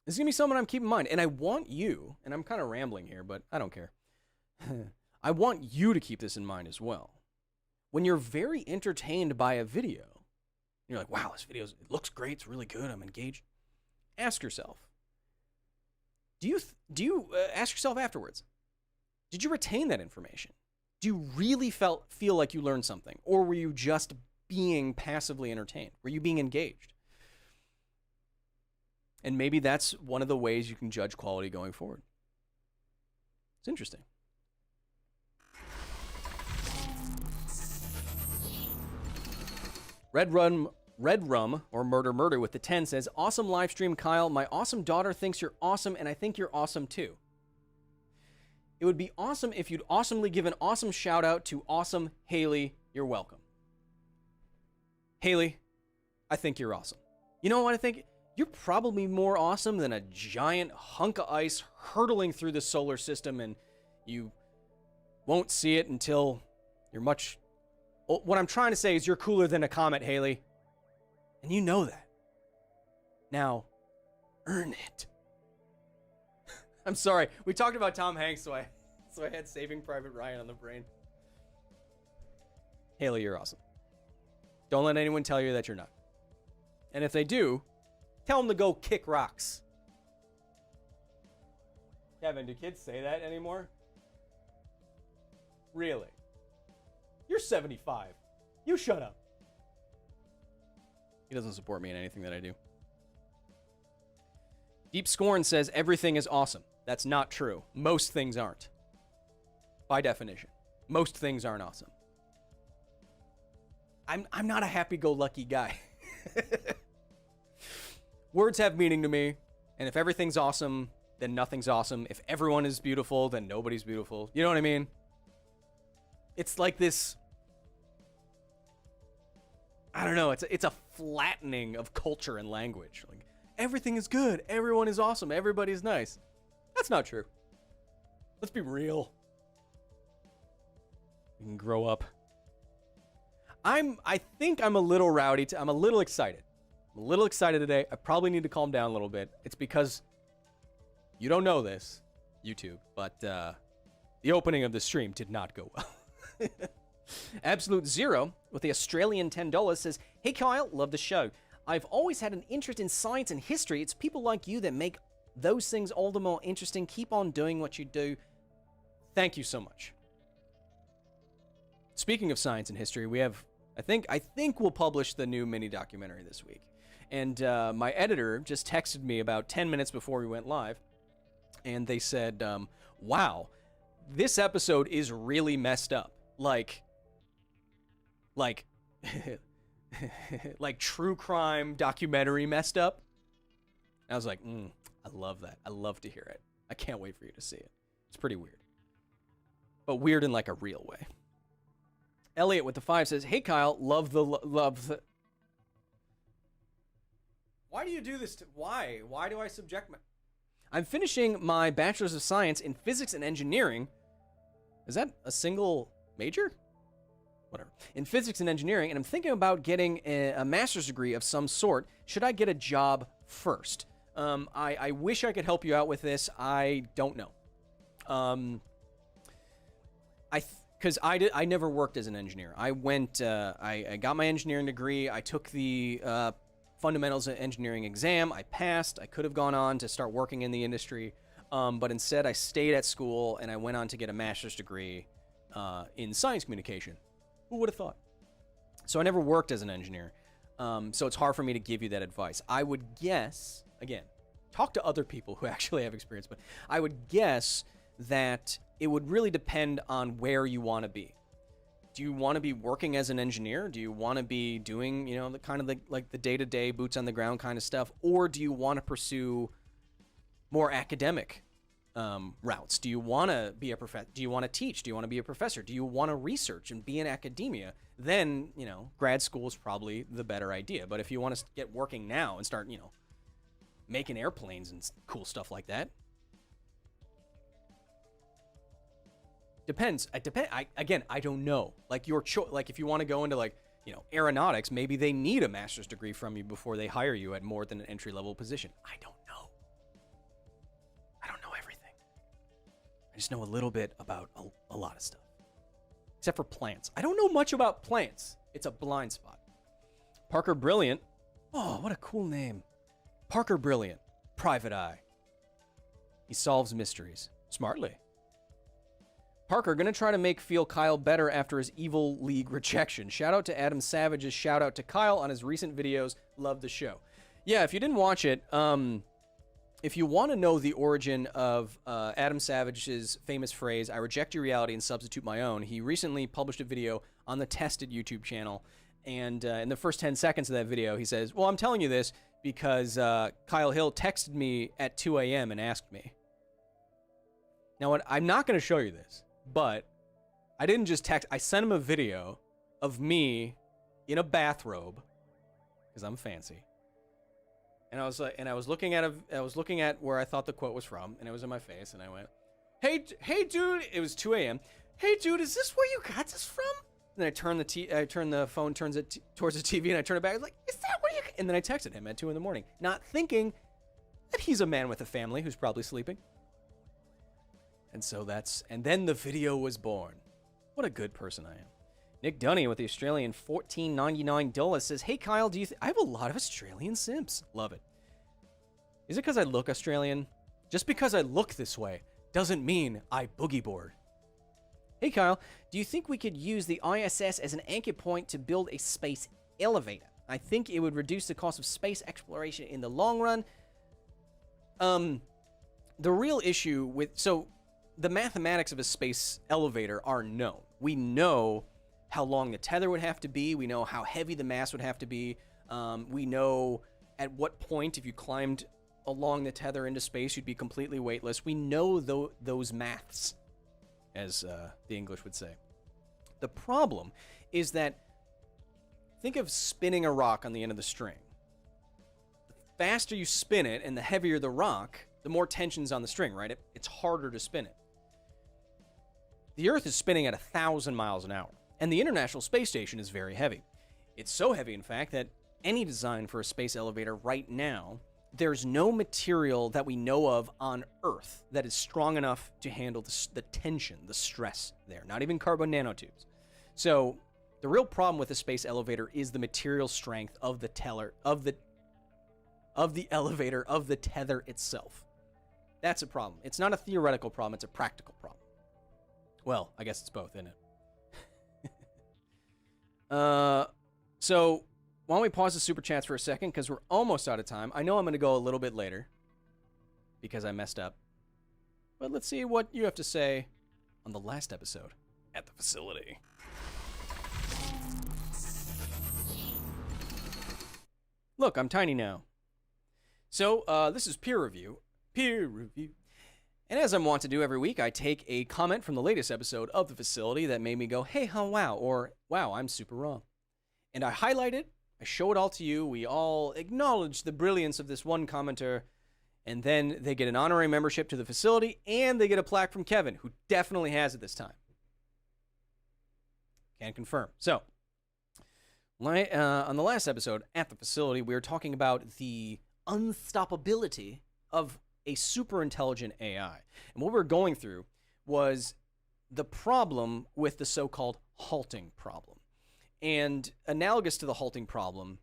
this is going to be something I'm keeping in mind. And I want you, and I'm kind of rambling here, but I don't care. I want you to keep this in mind as well. When you're very entertained by a video, you're like, wow, this video, it looks great, it's really good, I'm engaged. Ask yourself, do you ask yourself afterwards, did you retain that information? Do you really feel like you learned something? Or were you just being passively entertained? Were you being engaged? And maybe that's one of the ways you can judge quality going forward. It's interesting. Red Rum, or Murder with the 10 says, awesome live stream, Kyle. My awesome daughter thinks you're awesome, and I think you're awesome too. It would be awesome if you'd awesomely give an awesome shout out to awesome Haley. You're welcome. Haley, I think you're awesome. You know what I think? You're probably more awesome than a giant hunk of ice hurtling through the solar system, and you won't see it until you're much... What I'm trying to say is you're cooler than a comet, Haley. And you know that. Now, earn it. I'm sorry. We talked about Tom Hanks, so I had Saving Private Ryan on the brain. Haley, you're awesome. Don't let anyone tell you that you're not. And if they do, tell them to go kick rocks. Kevin, do kids say that anymore? Really? You're 75. You shut up. He doesn't support me in anything that I do. Deep Scorn says everything is awesome. That's not true. Most things aren't. By definition. Most things aren't awesome. I'm not a happy-go-lucky guy. Words have meaning to me, and if everything's awesome, then nothing's awesome. If everyone is beautiful, then nobody's beautiful. You know what I mean? It's like this... I don't know. It's a flattening of culture and language. Like, everything is good. Everyone is awesome. Everybody's nice. That's not true. Let's be real. You can grow up. I think I'm a little rowdy. I'm a little excited. I'm a little excited today. I probably need to calm down a little bit. It's because you don't know this, YouTube, but the opening of the stream did not go well. Absolute Zero with the Australian $10 says, "Hey Kyle, love the show. I've always had an interest in science and history. It's people like you that make those things all the more interesting. Keep on doing what you do." Thank you so much. Speaking of science and history, we have, I think we'll publish the new mini documentary this week. And my editor just texted me about 10 minutes before we went live, and they said, wow, this episode is really messed up. Like true crime documentary messed up. And I was like, I love that. I love to hear it. I can't wait for you to see it. It's pretty weird. But weird in like a real way. Elliot with the 5 says, "Hey Kyle, love the... Why do you do this to... Why? Why do I subject my... I'm finishing my Bachelor's of Science in Physics and Engineering. Is that a single major? Whatever. In Physics and Engineering, and I'm thinking about getting a master's degree of some sort. Should I get a job first? I wish I could help you out with this. I don't know. Because I never worked as an engineer. I got my engineering degree. I took the fundamentals of engineering exam. I passed. I could have gone on to start working in the industry. But instead, I stayed at school and I went on to get a master's degree in science communication. Who would have thought? So I never worked as an engineer. So it's hard for me to give you that advice. I would guess, again, talk to other people who actually have experience, but I would guess that it would really depend on where you want to be. Do you want to be working as an engineer? Do you want to be doing, the kind of the day-to-day boots on the ground kind of stuff? Or do you want to pursue more academic routes? Do you want to be a professor? Do you want to teach? Do you want to be a professor? Do you want to research and be in academia? Then, grad school is probably the better idea. But if you want to get working now and start, making airplanes and cool stuff like that, depends. I don't know. Like your choice. Like if you want to go into aeronautics, maybe they need a master's degree from you before they hire you at more than an entry-level position. I don't know. I don't know everything. I just know a little bit about a lot of stuff. Except for plants. I don't know much about plants. It's a blind spot. Parker Brilliant. Oh, what a cool name. Parker Brilliant. Private Eye. He solves mysteries. Smartly. Parker, gonna try to make feel Kyle better after his Evil League rejection. Shout out to Adam Savage's shout out to Kyle on his recent videos. Love the show. Yeah, if you didn't watch it, if you want to know the origin of Adam Savage's famous phrase, "I reject your reality and substitute my own," he recently published a video on the Tested YouTube channel. And in the first 10 seconds of that video, he says, "Well, I'm telling you this because Kyle Hill texted me at 2 a.m. and asked me." Now, I'm not going to show you this, but I didn't just text. I sent him a video of me in a bathrobe because I'm fancy. And I was like, I was looking at where I thought the quote was from, and it was in my face, and I went, "Hey, dude!" It was 2 a.m. "Hey, dude, is this where you got this from?" And then I turn the phone, turns it towards the TV, and I turn it back. I was like, "Is that where you?" And then I texted him at 2 a.m, not thinking that he's a man with a family who's probably sleeping. And so and then the video was born. What a good person I am. Nick Dunny with the Australian $14.99 says, "Hey Kyle, I have a lot of Australian simps. Love it. Is it because I look Australian? Just because I look this way doesn't mean I boogie board." Hey Kyle, do you think we could use the ISS as an anchor point to build a space elevator? I think it would reduce the cost of space exploration in the long run. The real issue the mathematics of a space elevator are known. We know how long the tether would have to be. We know how heavy the mass would have to be. We know at what point, if you climbed along the tether into space, you'd be completely weightless. We know those maths, as the English would say. The problem is that, think of spinning a rock on the end of the string. The faster you spin it and the heavier the rock, the more tension's on the string, right? It's harder to spin it. The Earth is spinning at 1,000 miles an hour, and the International Space Station is very heavy. It's so heavy, in fact, that any design for a space elevator right now, there's no material that we know of on Earth that is strong enough to handle the tension, the stress there, not even carbon nanotubes. So the real problem with a space elevator is the material strength of the elevator, of the tether itself. That's a problem. It's not a theoretical problem, it's a practical problem. Well, I guess it's both, isn't it? So why don't we pause the super chats for a second, because we're almost out of time. I know I'm going to go a little bit later because I messed up. But let's see what you have to say on the last episode at the facility. Look, I'm tiny now. So this is peer review. Peer review. And as I'm wont to do every week, I take a comment from the latest episode of the facility that made me go, "Hey, how wow," or "Wow, I'm super wrong." And I highlight it, I show it all to you, we all acknowledge the brilliance of this one commenter, and then they get an honorary membership to the facility, and they get a plaque from Kevin, who definitely has it this time. Can confirm. So, on the last episode at the facility, we were talking about the unstoppability of a super intelligent AI. And what we're going through was the problem with the so-called halting problem. And analogous to the halting problem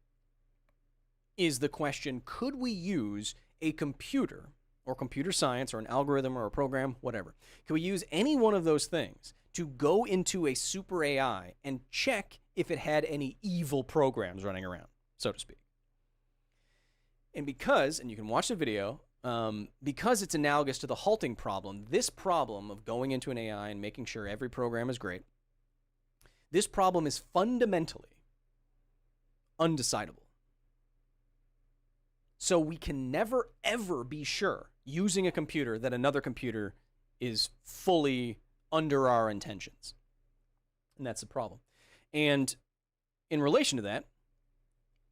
is the question, could we use a computer or computer science or an algorithm or a program, whatever, could we use any one of those things to go into a super AI and check if it had any evil programs running around, so to speak? And you can watch the video, because it's analogous to the halting problem, this problem of going into an AI and making sure every program is great, this problem is fundamentally undecidable. So we can never, ever be sure, using a computer, that another computer is fully under our intentions. And that's the problem. And in relation to that,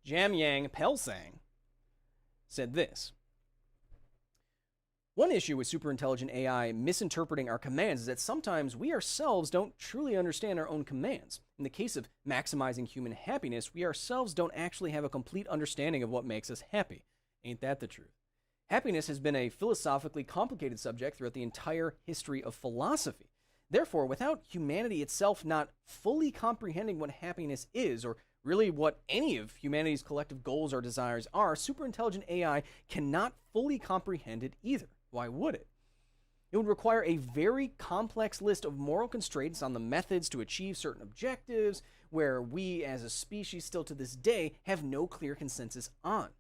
Jamyang Pelsang said this: "One issue with superintelligent AI misinterpreting our commands is that sometimes we ourselves don't truly understand our own commands. In the case of maximizing human happiness, we ourselves don't actually have a complete understanding of what makes us happy. Ain't that the truth? Happiness has been a philosophically complicated subject throughout the entire history of philosophy. Therefore, without humanity itself not fully comprehending what happiness is, or really what any of humanity's collective goals or desires are, superintelligent AI cannot fully comprehend it either. Why would it? It would require a very complex list of moral constraints on the methods to achieve certain objectives, where we as a species still to this day have no clear consensus on.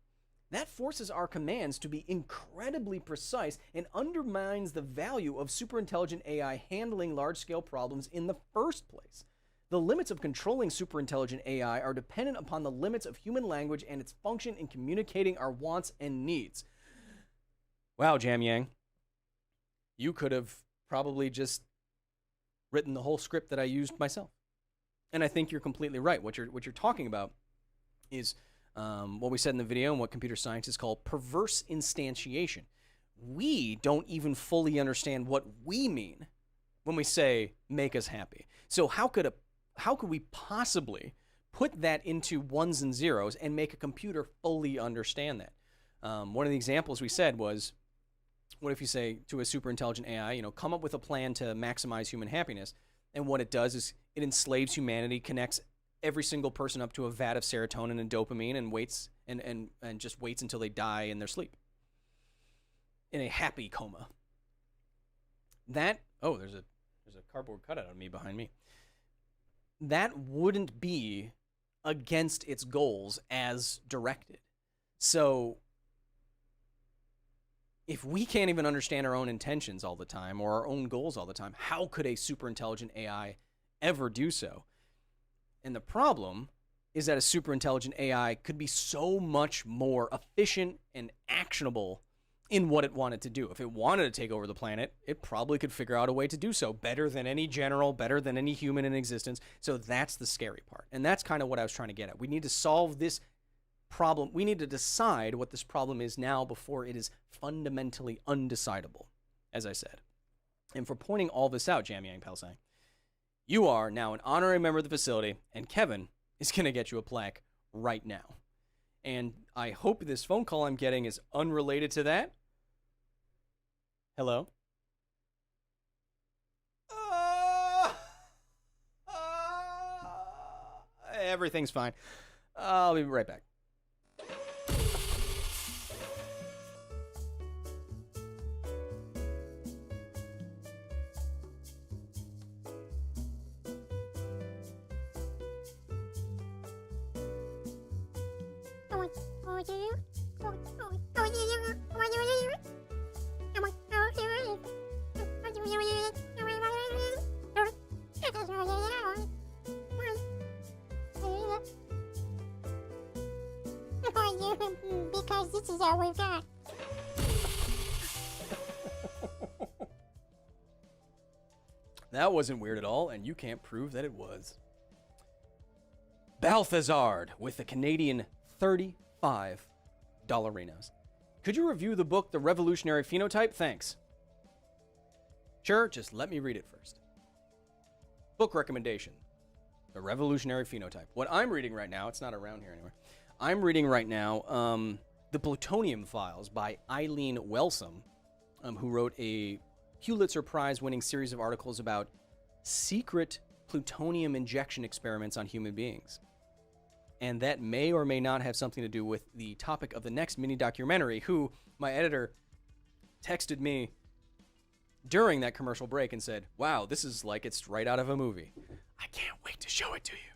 That forces our commands to be incredibly precise and undermines the value of superintelligent AI handling large-scale problems in the first place. The limits of controlling superintelligent AI are dependent upon the limits of human language and its function in communicating our wants and needs." Wow, Jamyang. You could have probably just written the whole script that I used myself. And I think you're completely right. What you're talking about is what we said in the video and what computer scientists call perverse instantiation. We don't even fully understand what we mean when we say make us happy. So how could we possibly put that into ones and zeros and make a computer fully understand that? One of the examples we said was, what if you say to a super intelligent AI, come up with a plan to maximize human happiness, and what it does is it enslaves humanity, connects every single person up to a vat of serotonin and dopamine, and waits and just waits until they die in their sleep, in a happy coma. There's a cardboard cutout of me behind me. That wouldn't be against its goals as directed. So if we can't even understand our own intentions all the time or our own goals all the time, how could a super intelligent AI ever do so? And the problem is that a super intelligent AI could be so much more efficient and actionable in what it wanted to do. If it wanted to take over the planet, it probably could figure out a way to do so better than any general, better than any human in existence. So that's the scary part. And that's kind of what I was trying to get at. We need to solve this problem. We need to decide what this problem is now before it is fundamentally undecidable, as I said. And for pointing all this out, Jamyang Palsang, you are now an honorary member of the facility, and Kevin is going to get you a plaque right now. And I hope this phone call I'm getting is unrelated to that. Hello? Everything's fine. I'll be right back. Because this is all we've got. That wasn't weird at all, and you can't prove that it was. Balthazard with the Canadian $35 Dollarinos. Could you review the book, The Revolutionary Phenotype? Thanks. Sure, just let me read it first. Book recommendation, The Revolutionary Phenotype. What I'm reading right now, it's not around here anywhere. I'm reading right now The Plutonium Files by Eileen Wellsome, who wrote a Pulitzer Prize-winning series of articles about secret plutonium injection experiments on human beings. And that may or may not have something to do with the topic of the next mini-documentary, who my editor texted me during that commercial break and said, wow, this is like it's right out of a movie. I can't wait to show it to you.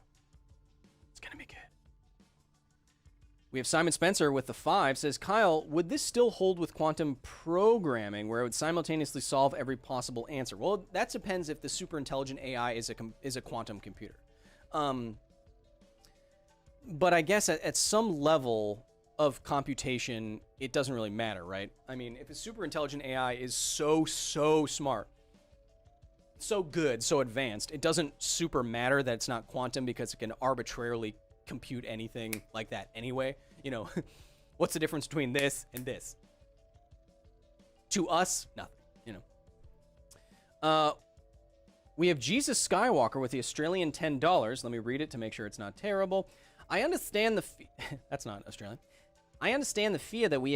It's going to be good. We have Simon Spencer with the 5, says, Kyle, would this still hold with quantum programming where it would simultaneously solve every possible answer? Well, that depends if the super intelligent AI is a quantum computer. But I guess at some level of computation, it doesn't really matter, right? I mean, if a super intelligent AI is so smart, so good, so advanced, it doesn't super matter that it's not quantum because it can arbitrarily compute anything like that anyway. What's the difference between this and this? To us, nothing, we have Jesus Skywalker with the Australian $10. Let me read it to make sure it's not terrible. I understand that's not Australian. I understand the fear that we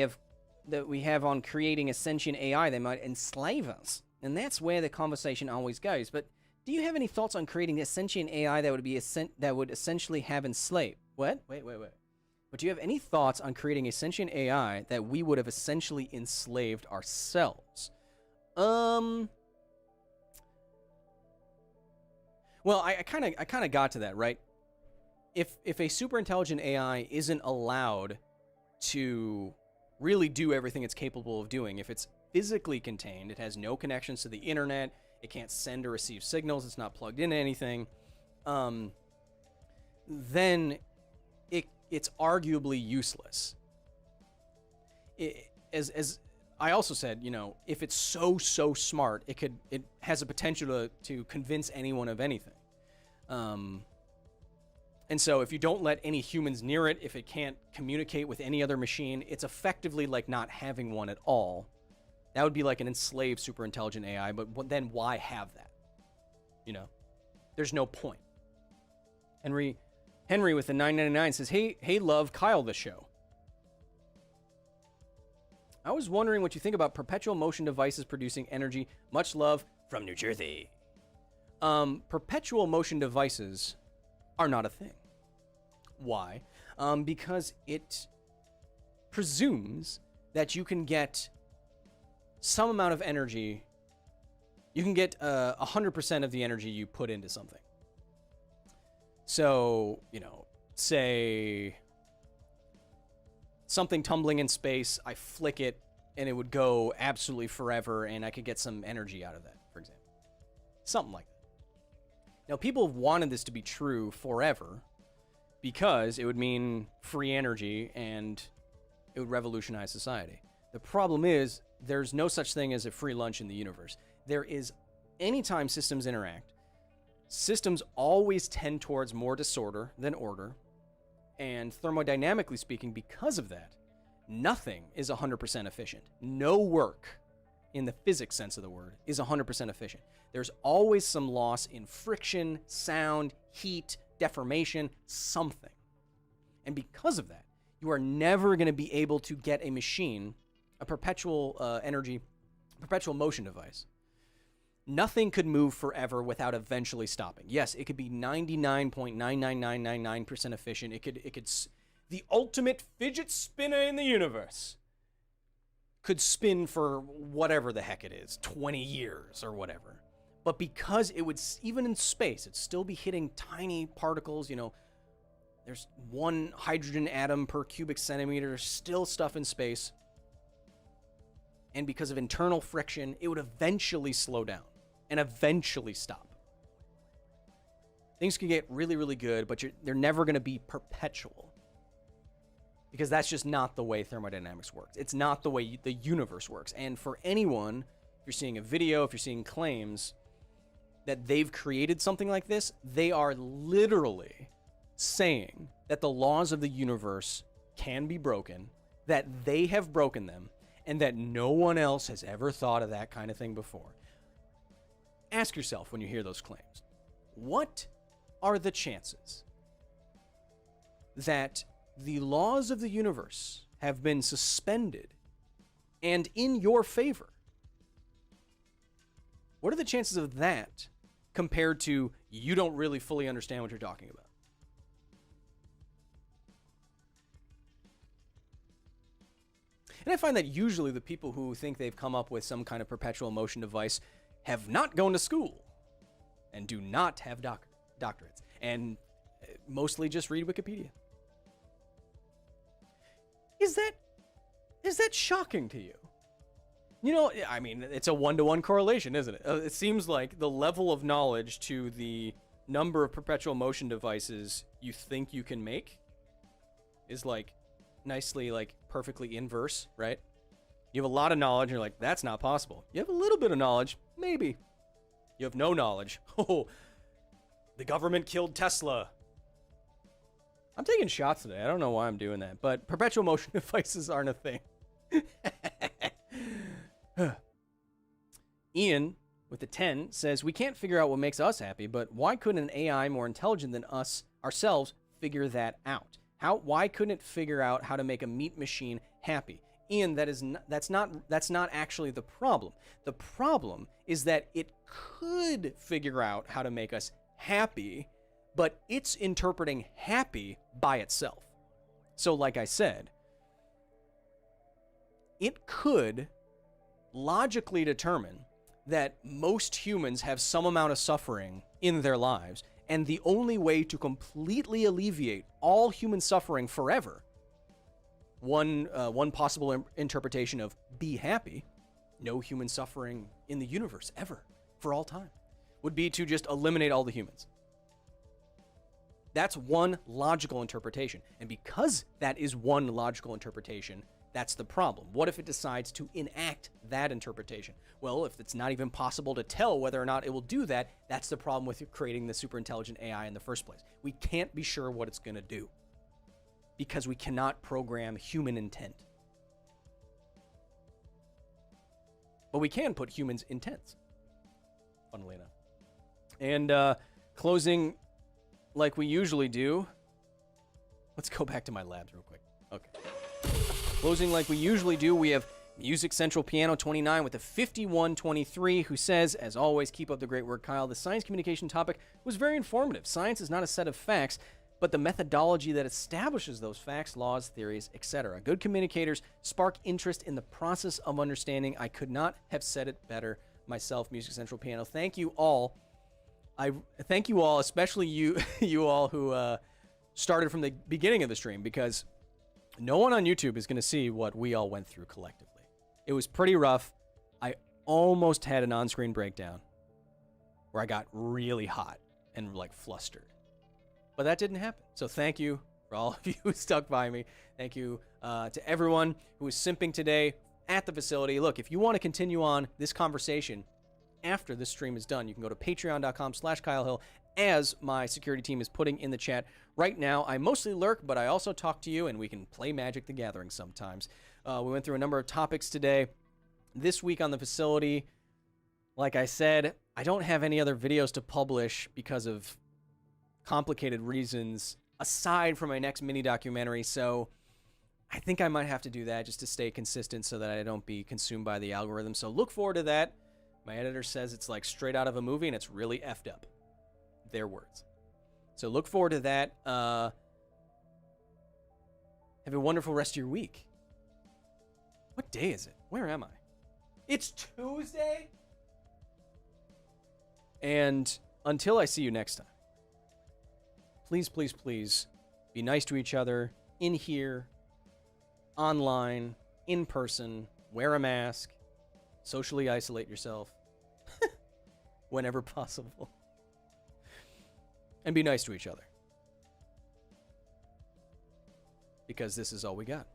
have on creating a sentient AI that might enslave us. And that's where the conversation always goes. But do you have any thoughts on creating a sentient AI that would essentially have enslaved? What? Wait. But do you have any thoughts on creating a sentient AI that we would have essentially enslaved ourselves? Well, I kind of got to that, right? If a super intelligent AI isn't allowed to really do everything it's capable of doing, if it's physically contained, it has no connections to the internet, it can't send or receive signals, it's not plugged into anything, then it's arguably useless. As I also said, if it's so smart, it has a potential to convince anyone of anything. And so if you don't let any humans near it, if it can't communicate with any other machine, it's effectively like not having one at all. That would be like an enslaved super intelligent AI, but then why have that? There's no point. Henry with the 999 says, hey, love, Kyle the show. I was wondering what you think about perpetual motion devices producing energy. Much love from New Jersey. Perpetual motion devices are not a thing. Why? Because it presumes that you can get some amount of energy. You can get 100% of the energy you put into something. So, say something tumbling in space, I flick it, and it would go absolutely forever, and I could get some energy out of that, for example. Something like that. Now, people have wanted this to be true forever because it would mean free energy, and it would revolutionize society. The problem is, there's no such thing as a free lunch in the universe. There is, anytime systems interact, systems always tend towards more disorder than order. And thermodynamically speaking, because of that, nothing is 100% efficient. No work, in the physics sense of the word, is 100% efficient. There's always some loss in friction, sound, heat, deformation, something. And because of that, you are never going to be able to get a machine, a perpetual perpetual motion device. Nothing could move forever without eventually stopping. Yes, it could be 99.99999% efficient. It could the ultimate fidget spinner in the universe could spin for whatever the heck it is, 20 years or whatever. But because it would, even in space, it'd still be hitting tiny particles, there's one hydrogen atom per cubic centimeter, there's still stuff in space. And because of internal friction, it would eventually slow down and eventually stop. Things can get really, really good, but they're never going to be perpetual. Because that's just not the way thermodynamics works. It's not the way the universe works. And for anyone, if you're seeing a video, if you're seeing claims that they've created something like this, they are literally saying that the laws of the universe can be broken, that they have broken them, and that no one else has ever thought of that kind of thing before. Ask yourself when you hear those claims, what are the chances that the laws of the universe have been suspended and in your favor? What are the chances of that compared to you don't really fully understand what you're talking about? And I find that usually the people who think they've come up with some kind of perpetual motion device have not gone to school and do not have doctorates and mostly just read Wikipedia. Is that shocking to you? I mean, it's a 1-to-1 correlation, isn't it? It seems like the level of knowledge to the number of perpetual motion devices you think you can make is like nicely, like perfectly inverse, right? You have a lot of knowledge, and you're like, that's not possible. You have a little bit of knowledge, maybe. You have no knowledge. Oh, the government killed Tesla. I'm taking shots today. I don't know why I'm doing that, but perpetual motion devices aren't a thing. Ian, with the 10, says, we can't figure out what makes us happy, but why couldn't an AI more intelligent than us ourselves figure that out? Why couldn't it figure out how to make a meat machine happy? Ian, that's not actually the problem. The problem is that it could figure out how to make us happy, but it's interpreting happy by itself. So like I said, it could logically determine that most humans have some amount of suffering in their lives, and the only way to completely alleviate all human suffering forever, one possible interpretation of be happy, no human suffering in the universe ever, for all time, would be to just eliminate all the humans. That's one logical interpretation. And because that is one logical interpretation, That's the problem. What if it decides to enact that interpretation? Well, if it's not even possible to tell whether or not it will do that, that's the problem with creating the super intelligent AI in the first place. We can't be sure what it's going to do because we cannot program human intent. But we can put humans' intents, funnily enough. And closing like we usually do. Let's go back to my labs real quick. Okay. Closing like we usually do, we have Music Central Piano 29 with a 5123 who says, as always, keep up the great work, Kyle. The science communication topic was very informative. Science is not a set of facts, but the methodology that establishes those facts, laws, theories, etc. Good communicators spark interest in the process of understanding. I could not have said it better myself, Music Central Piano. Thank you all. I thank you all, especially you all who started from the beginning of the stream, because no one on YouTube is going to see what we all went through collectively. It was pretty rough. I almost had an on-screen breakdown where I got really hot and like flustered. But that didn't happen. So thank you for all of you who stuck by me. Thank you to everyone who was simping today at the facility. Look, if you want to continue on this conversation after this stream is done, you can go to patreon.com/KyleHill, as my security team is putting in the chat right now. I mostly lurk, but I also talk to you, and we can play Magic the Gathering sometimes. We went through a number of topics today. This week on the facility, like I said, I don't have any other videos to publish because of complicated reasons aside from my next mini documentary, so I think I might have to do that just to stay consistent so that I don't be consumed by the algorithm. So look forward to that. My editor says it's like straight out of a movie and it's really effed up. Their words. So look forward to that. Have a wonderful rest of your week. What day is it? Where am I? It's Tuesday? And until I see you next time, please, please, please be nice to each other in here, online, in person, wear a mask, socially isolate yourself whenever possible, and be nice to each other, because this is all we got.